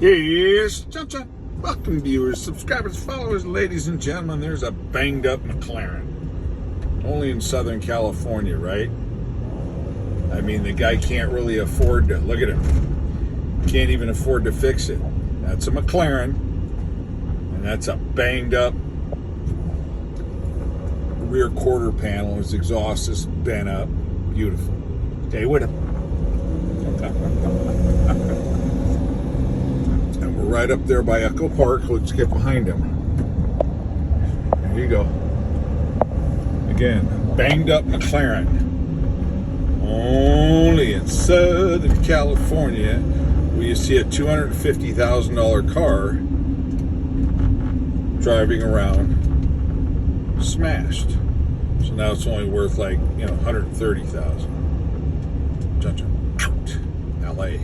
Yes, John. Welcome, viewers, subscribers, followers, ladies and gentlemen. There's a banged up McLaren. Only in Southern California, right? I mean, the guy can't really afford to, look at him. Can't even afford to fix it. That's a McLaren. And that's a banged up rear quarter panel. His exhaust is bent up. Beautiful. Stay with him. And we're right up there by Echo Park. Let's get behind him. There you go. Again, banged up McLaren. Only in Southern California will you see a $250,000 car driving around smashed. So now it's only worth like, $130,000. Out. LA.